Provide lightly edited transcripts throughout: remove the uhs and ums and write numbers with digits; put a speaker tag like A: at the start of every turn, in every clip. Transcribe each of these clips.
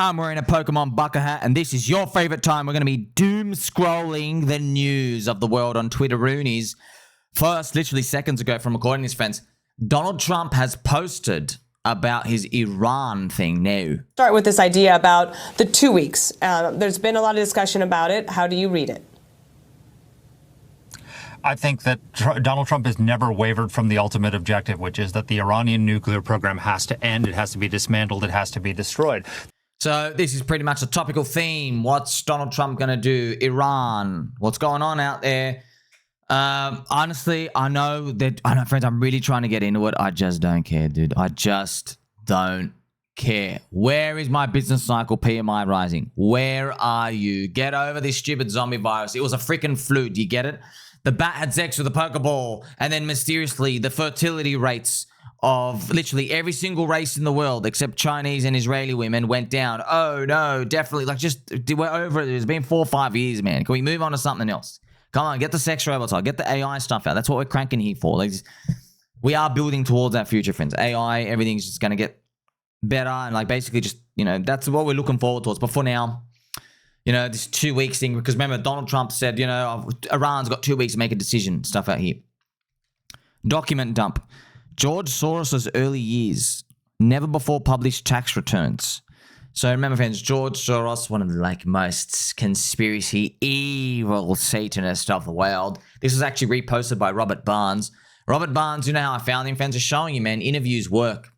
A: I'm wearing a Pokemon bucket hat, and this is your favorite time. We're going to be doom scrolling the news of the world on Twitter Roonies. First, literally seconds ago from recording this, friends, Donald Trump has posted about his Iran thing now.
B: Start with this idea about the 2 weeks. There's been a lot of discussion about it. How do you read it?
C: I think that Donald Trump has never wavered from the ultimate objective, which is that the Iranian nuclear program has to end. It has to be dismantled. It has to be destroyed.
A: So this is pretty much a topical theme. What's Donald Trump going to do? Iran. What's going on out there? Honestly, I know, friends, I'm really trying to get into it. I just don't care, dude. I just don't care. Where is my business cycle PMI rising? Where are you? Get over this stupid zombie virus. It was a freaking flu. Do you get it? The bat had sex with a Pokeball, and then mysteriously the fertility rates of literally every single race in the world except Chinese and Israeli women went down. Oh no, definitely. Like, just, we're over it. It's been 4 or 5 years, man. Can we move on to something else? Come on, get the sex robots out. Get the AI stuff out. That's what we're cranking here for. Like, we are building towards that future, friends. AI, everything's just going to get better, and like basically just, that's what we're looking forward towards. But for now, this 2 weeks thing, because remember, Donald Trump said, Iran's got 2 weeks to make a decision, stuff out here. Document dump. George Soros's early years, never before published tax returns. So remember, friends, George Soros, one of the most conspiracy, evil Satanist of the world. This was actually reposted by Robert Barnes. Robert Barnes, you know how I found him, friends, is showing you, man, interviews work.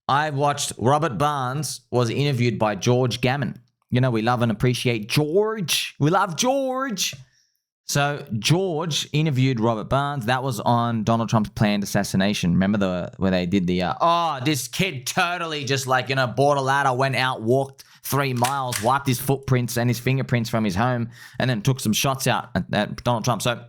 A: I watched Robert Barnes was interviewed by George Gammon. We love and appreciate George. We love George. So George interviewed Robert Barnes. That was on Donald Trump's planned assassination. Remember where they did the, this kid totally just bought a ladder, went out, walked 3 miles, wiped his footprints and his fingerprints from his home, and then took some shots out at Donald Trump. So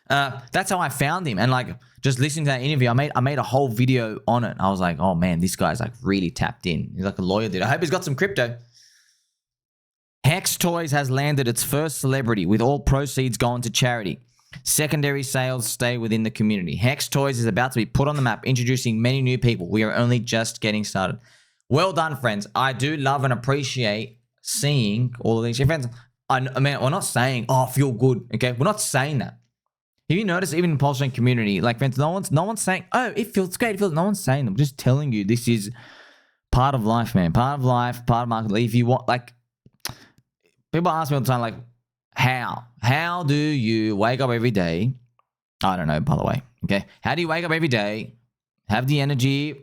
A: that's how I found him. And just listening to that interview, I made a whole video on it. I was like, oh man, this guy's really tapped in. He's like a lawyer dude. I hope he's got some crypto. Hex Toys has landed its first celebrity, with all proceeds going to charity. Secondary sales stay within the community. Hex Toys is about to be put on the map, introducing many new people. We are only just getting started. Well done, friends. I do love and appreciate seeing all of these. Friends, I mean, we're not saying, feel good, okay? We're not saying that. Have you noticed, even in the Pulsing community, friends, no one's saying, it feels great, no one's saying them. Just telling you this is part of life, man. Part of life, part of market. If you want, people ask me all the time, how do you wake up every day? I don't know, by the way, okay? How do you wake up every day, have the energy,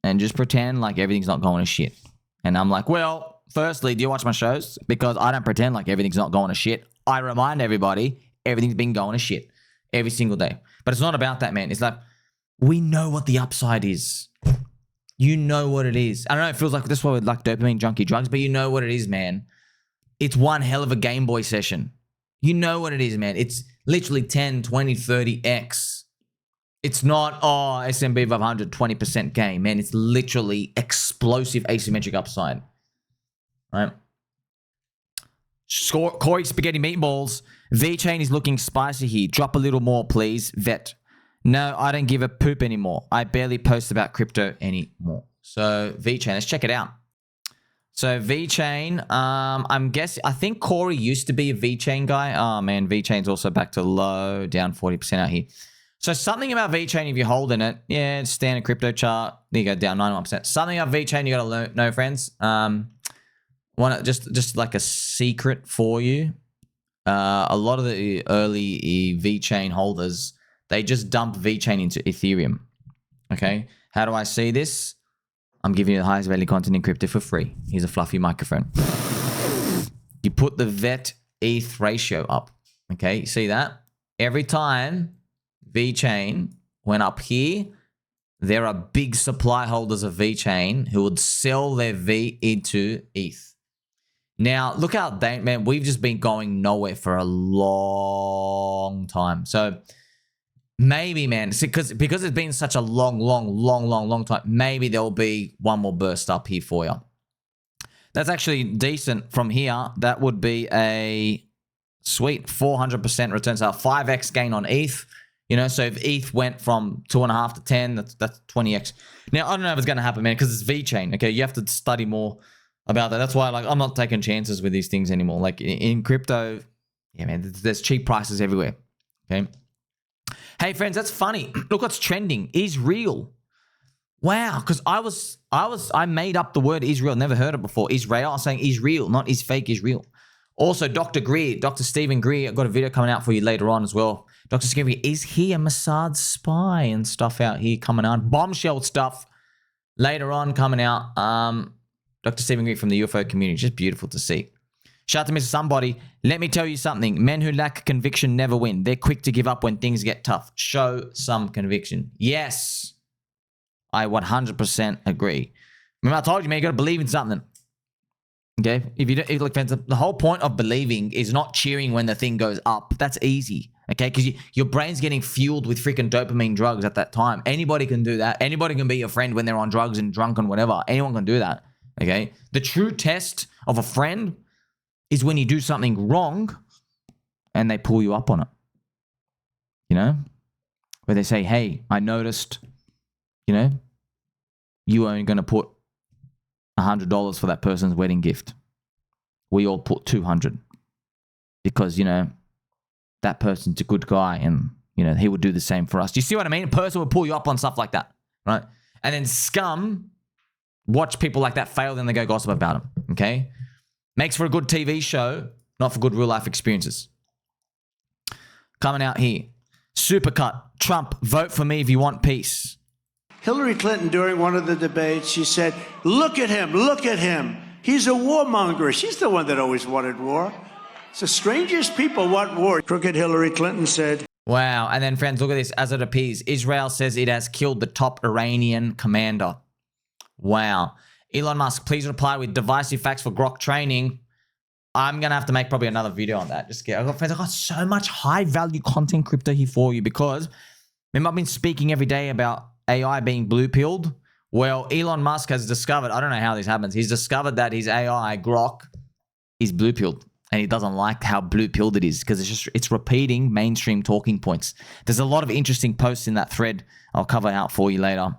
A: and just pretend like everything's not going to shit? And I'm like, well, firstly, do you watch my shows? Because I don't pretend like everything's not going to shit. I remind everybody everything's been going to shit every single day. But it's not about that, man. It's we know what the upside is. You know what it is. I don't know, it feels like this is why we like dopamine junkie drugs, but you know what it is, man. It's one hell of a Game Boy session. You know what it is, man. It's literally 10, 20, 30x. It's not, S&P 500, 20% gain, man. It's literally explosive asymmetric upside. Right? Corey Spaghetti Meatballs. VeChain is looking spicy here. Drop a little more, please. Vet. No, I don't give a poop anymore. I barely post about crypto anymore. So VeChain, let's check it out. So VeChain, I think Corey used to be a VeChain guy. Oh man, VeChain's also back to low, down 40% out here. So something about VeChain, if you're holding it, yeah, it's standard crypto chart. There you go, down 91%. Something about VeChain you gotta know, friends. Just like a secret for you. A lot of the early VeChain holders, they just dump VeChain into Ethereum. Okay, how do I see this? I'm giving you the highest value content in crypto for free. Here's a fluffy microphone. You put the VET ETH ratio up. Okay, you see that? Every time VeChain went up here, there are big supply holders of VeChain who would sell their V into ETH. Now, look how man, we've just been going nowhere for a long time. So maybe, man, because it's been such a long time, maybe there'll be one more burst up here for you. That's actually decent from here. That would be a sweet 400% return. So 5x gain on ETH. So if ETH went from 2.5 to 10, that's 20x. Now, I don't know if it's going to happen, man, because it's VeChain. Okay, you have to study more about that. That's why, like, I'm not taking chances with these things anymore. Like in crypto, yeah, man, there's cheap prices everywhere. Okay. Hey, friends, that's funny. Look what's trending. Is real. Wow, because I made up the word Israel. Never heard it before. Israel. I'm saying is real, not is fake. Is real. Also, Dr. Stephen Greer. I've got a video coming out for you later on as well. Dr. Stephen Greer, is he a Mossad spy and stuff out here coming on? Bombshell stuff later on coming out. Dr. Stephen Greer from the UFO community. Just beautiful to see. Shout out to Mr. Somebody. Let me tell you something. Men who lack conviction never win. They're quick to give up when things get tough. Show some conviction. Yes. I 100% agree. Remember, I told you, man, you got to believe in something. Okay? If you don't, look, the whole point of believing is not cheering when the thing goes up. That's easy. Okay? Because your brain's getting fueled with freaking dopamine drugs at that time. Anybody can do that. Anybody can be your friend when they're on drugs and drunk and whatever. Anyone can do that. Okay? The true test of a friend is when you do something wrong and they pull you up on it. You know? Where they say, hey, I noticed, you know, you are going to put $100 for that person's wedding gift. We all put $200 because, you know, that person's a good guy and, you know, he would do the same for us. Do you see what I mean? A person would pull you up on stuff like that, right? And then scum watch people like that fail, then they go gossip about them, okay? Makes for a good TV show, not for good real life experiences. Coming out here. Supercut. Trump, vote for me if you want peace.
D: Hillary Clinton, during one of the debates, she said, look at him, look at him. He's a warmonger. She's the one that always wanted war. It's the strangest people want war. Crooked Hillary Clinton said.
A: Wow. And then, friends, look at this. As it appears, Israel says it has killed the top Iranian commander. Wow. Elon Musk, please reply with divisive facts for Grok training. I'm going to have to make probably another video on that. I've got so much high-value content crypto here for you because, remember, I've been speaking every day about AI being blue-pilled. Well, Elon Musk has discovered, I don't know how this happens, he's discovered that his AI, Grok, is blue-pilled. And he doesn't like how blue-pilled it is because it's repeating mainstream talking points. There's a lot of interesting posts in that thread I'll cover out for you later.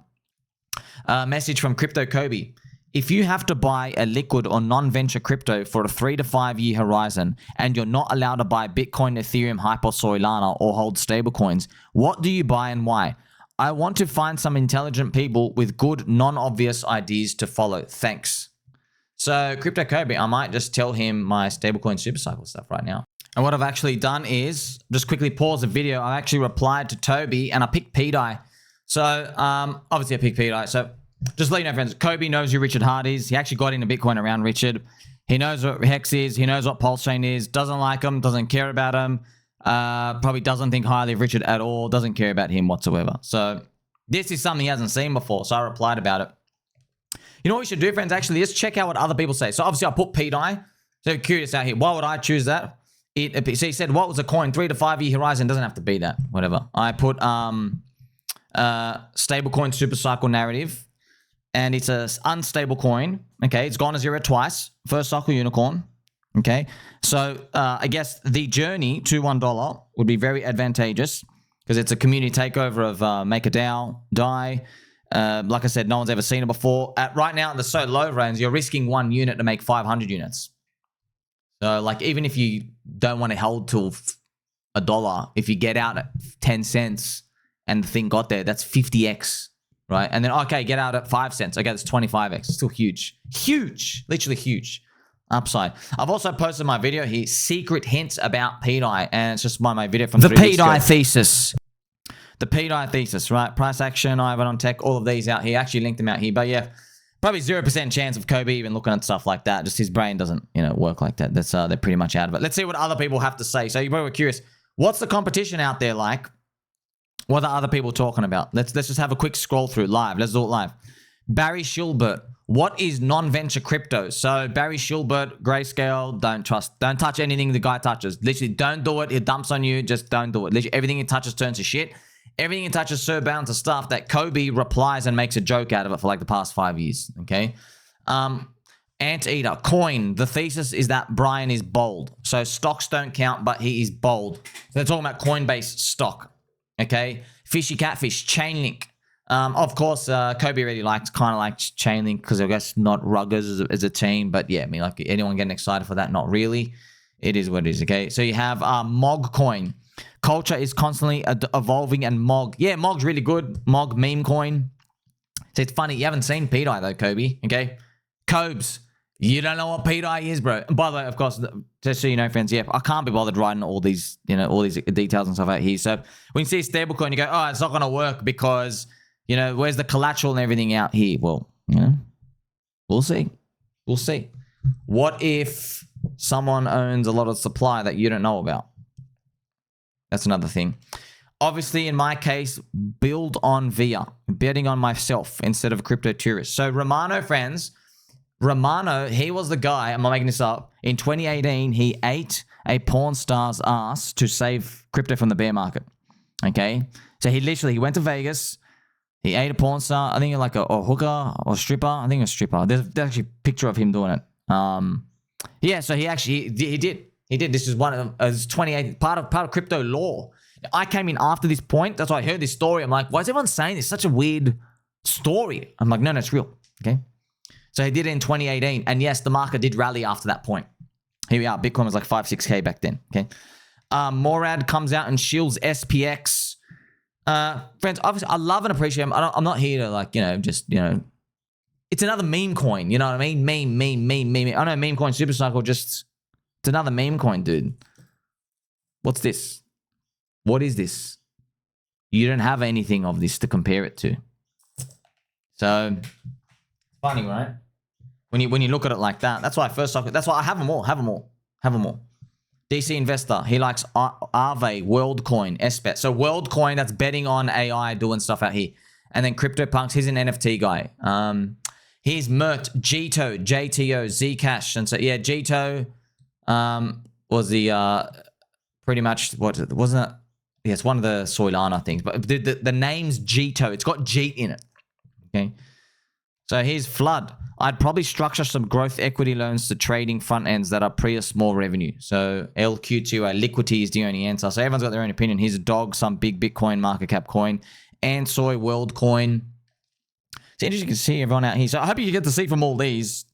A: Message from Crypto Cobie. If you have to buy a liquid or non-venture crypto for a 3 to 5 year horizon and you're not allowed to buy Bitcoin, Ethereum, Hyper, Solana, or hold stablecoins, what do you buy and why? I want to find some intelligent people with good, non-obvious ideas to follow. Thanks. So, Crypto Cobie, I might just tell him my stablecoin supercycle stuff right now. And what I've actually done is, just quickly pause the video, I actually replied to Toby and I picked pDAI. So, obviously I picked pDAI. So, just let you know, friends, Cobie knows who Richard Hart is. He actually got into Bitcoin around Richard. He knows what Hex is. He knows what PulseChain is. Doesn't like him. Doesn't care about him. Probably doesn't think highly of Richard at all. Doesn't care about him whatsoever. So this is something he hasn't seen before. So I replied about it. You know what we should do, friends? Actually, let's check out what other people say. So obviously I put pDAI. So curious out here. Why would I choose that? So he said, what was a coin? 3 to 5 year horizon. Doesn't have to be that. Whatever. I put stablecoin supercycle narrative. And it's an unstable coin. Okay, it's gone to zero twice. First cycle unicorn. Okay, so I guess the journey to $1 would be very advantageous because it's a community takeover of make a DAO, die. Like I said, no one's ever seen it before. Right now, at the so low range, you're risking 1 unit to make 500 units. So, like, even if you don't want to hold till $1, if you get out at 10 cents and the thing got there, that's 50x. Right? And then, okay, get out at 5 cents. Okay, that's 25x. Still huge. Huge. Literally huge. Upside. I've also posted my video here, secret hints about pDAI. And it's just my video from
E: the
A: 3 weeks ago.
E: pDAI thesis.
A: The pDAI thesis, right? Price action, Ivan on tech, all of these out here. Actually linked them out here. But yeah, probably 0% chance of Cobie even looking at stuff like that. Just his brain doesn't, you know, work like that. That's they're pretty much out of it. Let's see what other people have to say. So you probably were curious. What's the competition out there like? What are other people talking about? Let's just have a quick scroll through live. Let's do it live. Barry Shilbert. What is non-venture crypto? So Barry Shilbert, Grayscale, don't touch anything the guy touches. Literally, don't do it. It dumps on you. Just don't do it. Literally, everything he touches turns to shit. Everything he touches so bound to stuff that Cobie replies and makes a joke out of it for like the past 5 years. Okay. Anteater. Coin. The thesis is that Brian is bold. So stocks don't count, but he is bold. So they're talking about Coinbase stock. Okay. Fishy Catfish. Chainlink. Of course, Cobie really kind of likes Chainlink because I guess not Ruggers as a team. But yeah, I mean, like anyone getting excited for that? Not really. It is what it is, okay? So you have Mog coin. Culture is constantly evolving and Mog. Yeah, Mog's really good. Mog meme coin. So it's funny. You haven't seen pDAI though, Cobie, okay? Cobes, you don't know what pDAI is, bro. And by the way, of course, just so you know, friends, yeah, I can't be bothered writing all these, all these details and stuff out here. So when you see a stablecoin, you go, oh, it's not going to work because, where's the collateral and everything out here? Well, we'll see. We'll see. What if someone owns a lot of supply that you don't know about? That's another thing. Obviously, in my case, build on VIA, betting on myself instead of crypto tourists. So Romano, friends, he was the guy, I'm not making this up, in 2018, he ate a porn star's ass to save crypto from the bear market, okay? So he went to Vegas, he ate a porn star, I think like a hooker or stripper, I think a stripper. There's actually a picture of him doing it. Yeah, so he did. This is one of them. It's 28 part of crypto law. I came in after this point. That's why I heard this story. I'm like, why is everyone saying this? Such a weird story. I'm like, no, it's real. Okay. So he did it in 2018. And yes, the market did rally after that point. Here we are. Bitcoin was like 5-6K back then. Okay. Morad comes out and shields SPX. Friends, obviously, I love and appreciate him. I'm not here to it's another meme coin. You know what I mean? Meme. I know meme coin super cycle it's another meme coin, dude. What's this? What is this? You don't have anything of this to compare it to. So funny, right? When you look at it like that, that's why I have them all. DC Investor, he likes Aave, WorldCoin, SBET. So WorldCoin, that's betting on AI, doing stuff out here. And then CryptoPunks, he's an NFT guy. Here's Mert, Jito, JTO, Zcash. And so, yeah, Jito was the pretty much, what wasn't it? Yeah, it's one of the Solana things. But the name's Jito. It's got Jeet in it. Okay. So here's Flood. I'd probably structure some growth equity loans to trading front ends that are pre or small revenue. So LQ2, liquidity is the only answer. So everyone's got their own opinion. Here's a dog, some big Bitcoin market cap coin. Ansoy, WorldCoin. It's interesting to see everyone out here. So I hope you get to see from all these.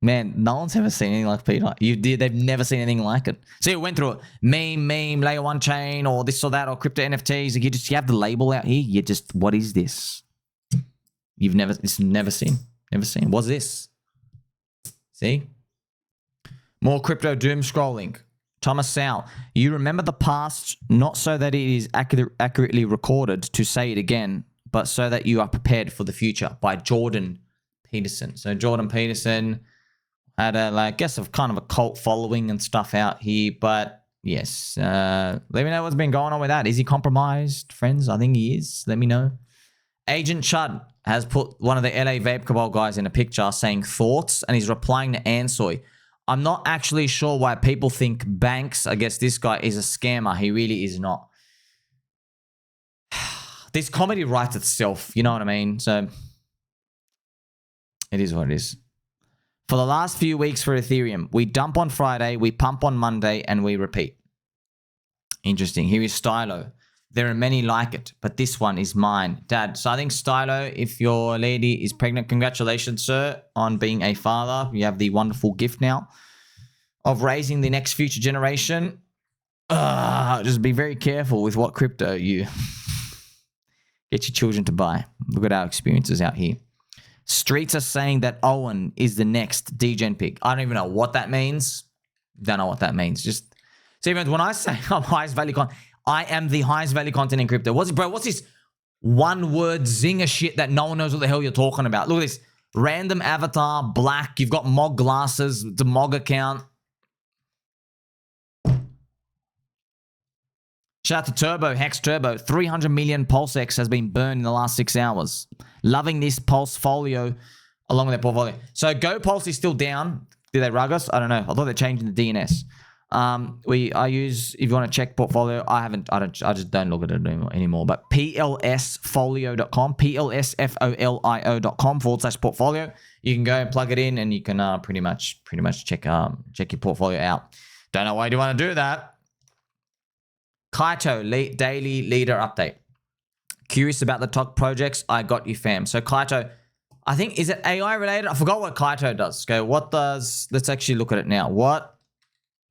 A: Man, no one's ever seen anything like pDAI. They've never seen anything like it. See, we went through it. Meme, layer one chain, or this or that, or crypto NFTs. You have the label out here. You just, what is this? You've never seen. What's this? See? More crypto doom scrolling. Thomas Sal, you remember the past not so that it is accurately recorded to say it again, but so that you are prepared for the future, by Jordan Peterson. So Jordan Peterson had a kind of a cult following and stuff out here, but yes, let me know what's been going on with that. Is he compromised, friends? I think he is. Let me know. Agent Chud has put one of the LA Vape Cabal guys in a picture saying thoughts, and he's replying to Ansoy. I'm not actually sure why people think Banks, I guess this guy, is a scammer. He really is not. This comedy writes itself, you know what I mean? So it is what it is. For the last few weeks for Ethereum, we dump on Friday, we pump on Monday, and we repeat. Interesting. Here is Stylo. There are many like it, but this one is mine, Dad. So I think Stylo, if your lady is pregnant, congratulations, sir, on being a father. You have the wonderful gift now of raising the next future generation. Just be very careful with what crypto you get your children to buy. Look at our experiences out here. Streets are saying that Owen is the next degen pick. I don't even know what that means. Don't know what that means. Just see, when I say I'm highest value content, I am the highest value content in crypto. What's this one word zinger shit that no one knows what the hell you're talking about? Look at this. Random avatar, black. You've got Mog glasses. It's a Mog account. Shout out to Turbo, Hex Turbo. 300 million PulseX has been burned in the last 6 hours. Loving this Pulse folio along with their portfolio. So Go Pulse is still down. Did they rug us? I don't know. I thought they're changing the DNS. I use, if you want to check portfolio, I just don't look at it anymore. But plsfolio.com, plsfolio.com/portfolio. You can go and plug it in and you can pretty much check your portfolio out. Don't know why you want to do that. Kaito, daily leader update. Curious about the TOC projects? I got you, fam. So Kaito, I think, is it AI related? I forgot what Kaito does. Okay, what does, let's actually look at it now. What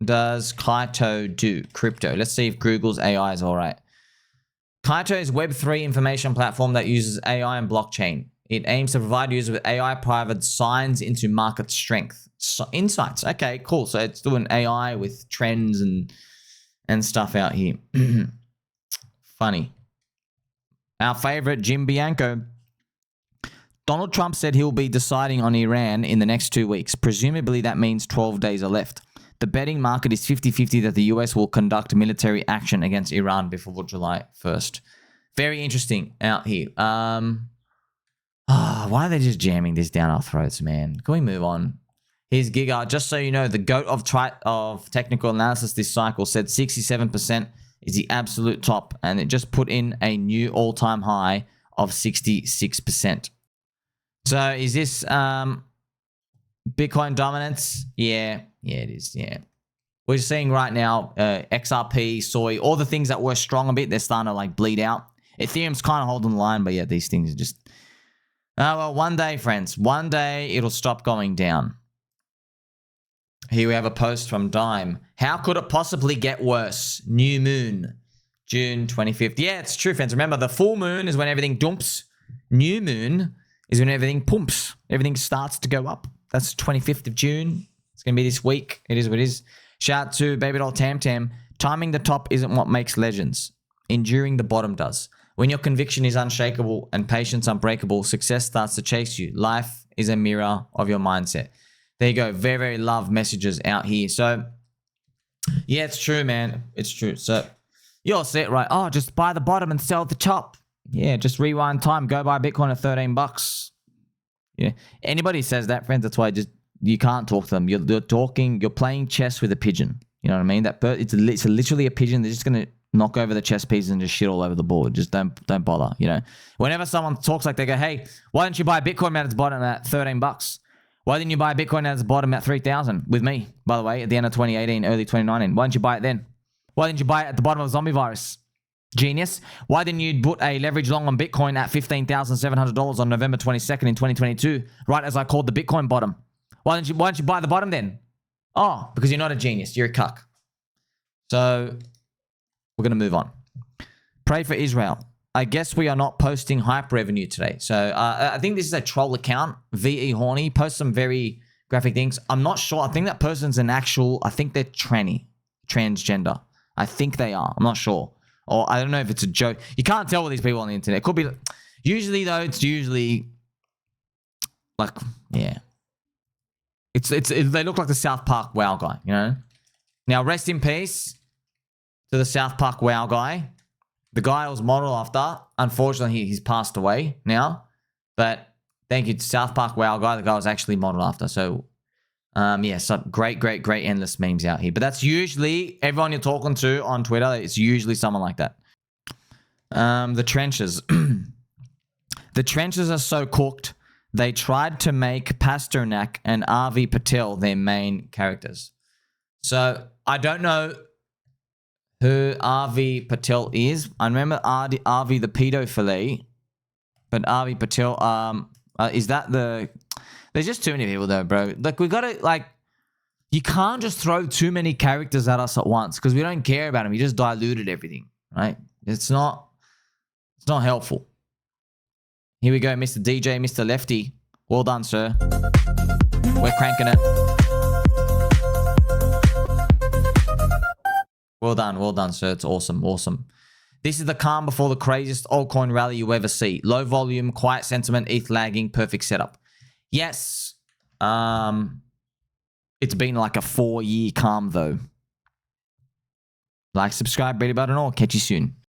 A: does Kaito do? Crypto. Let's see if Google's AI is all right. Kaito is a Web3 information platform that uses AI and blockchain. It aims to provide users with AI-powered signs into market strength. So, insights. Okay, cool. So it's doing AI with trends and stuff out here. Funny. Our favorite, Jim Bianco. Donald Trump said he'll be deciding on Iran in the next 2 weeks. Presumably that means 12 days are left. The betting market is 50-50 that the US will conduct military action against Iran before July 1st. Very interesting out here. Why are they just jamming this down our throats, man? Can we move on? Here's Giga. Just so you know, the GOAT of technical analysis this cycle said 67% is the absolute top, and it just put in a new all-time high of 66%. So is this Bitcoin dominance? Yeah, it is. Yeah, we're seeing right now XRP, soy, all the things that were strong a bit, they're starting to like bleed out. Ethereum's kind of holding the line, but yeah, these things are just. Well, one day, friends, one day it'll stop going down. Here we have a post from Dime. How could it possibly get worse? New moon, June 25th. Yeah, it's true, friends. Remember, the full moon is when everything dumps. New moon is when everything pumps. Everything starts to go up. That's 25th of June. It's going to be this week. It is what it is. Shout out to Baby Doll Tam Tam. Timing the top isn't what makes legends. Enduring the bottom does. When your conviction is unshakable and patience unbreakable, success starts to chase you. Life is a mirror of your mindset. There you go. Very, very love messages out here. So, yeah, it's true, man. It's true. So, you'll see it, right? Oh, just buy the bottom and sell the top. Yeah, just rewind time. Go buy Bitcoin at 13 bucks. Yeah. Anybody says that, friends, that's why you can't talk to them. You're playing chess with a pigeon. You know what I mean? It's literally a pigeon. They're just going to knock over the chess pieces and just shit all over the board. Just don't bother, you know? Whenever someone talks like they go, hey, why don't you buy Bitcoin at its bottom at 13 bucks? Why didn't you buy Bitcoin at its bottom at 3,000 with me, by the way, at the end of 2018, early 2019? Why didn't you buy it then? Why didn't you buy it at the bottom of zombie virus? Genius. Why didn't you put a leverage long on Bitcoin at $15,700 on November 22nd in 2022, right as I called the Bitcoin bottom? Why didn't you buy the bottom then? Oh, because you're not a genius. You're a cuck. So we're going to move on. Pray for Israel. I guess we are not posting hype revenue today. So I think this is a troll account. VE Horny posts some very graphic things. I'm not sure. I think that person's an actual, I think they're transgender. I think they are. I'm not sure. Or I don't know if it's a joke. You can't tell with these people on the internet. It could be, usually though, it's usually like, yeah. They look like the South Park WoW guy, you know? Now, rest in peace to the South Park WoW guy. The guy I was modeled after, unfortunately, he's passed away now. But thank you to South Park WoW guy. The guy was actually modeled after. So, yeah, some great endless memes out here. But that's usually everyone you're talking to on Twitter. It's usually someone like that. The trenches. The trenches are so cooked. They tried to make Pasternak and RV Patel their main characters. So, I don't know who RV Patel is. I remember RV the pedophile, but RV Patel, is that the... There's just too many people though, bro. Like, we gotta, like... You can't just throw too many characters at us at once because we don't care about them. You just diluted everything, right? It's not helpful. Here we go, Mr. DJ MrLefty. Well done, sir. We're cranking it. Well done, sir. It's awesome. This is the calm before the craziest altcoin rally you ever see. Low volume, quiet sentiment, ETH lagging, perfect setup. Yes. It's been like a 4-year calm though. Like, subscribe, ready button, or catch you soon.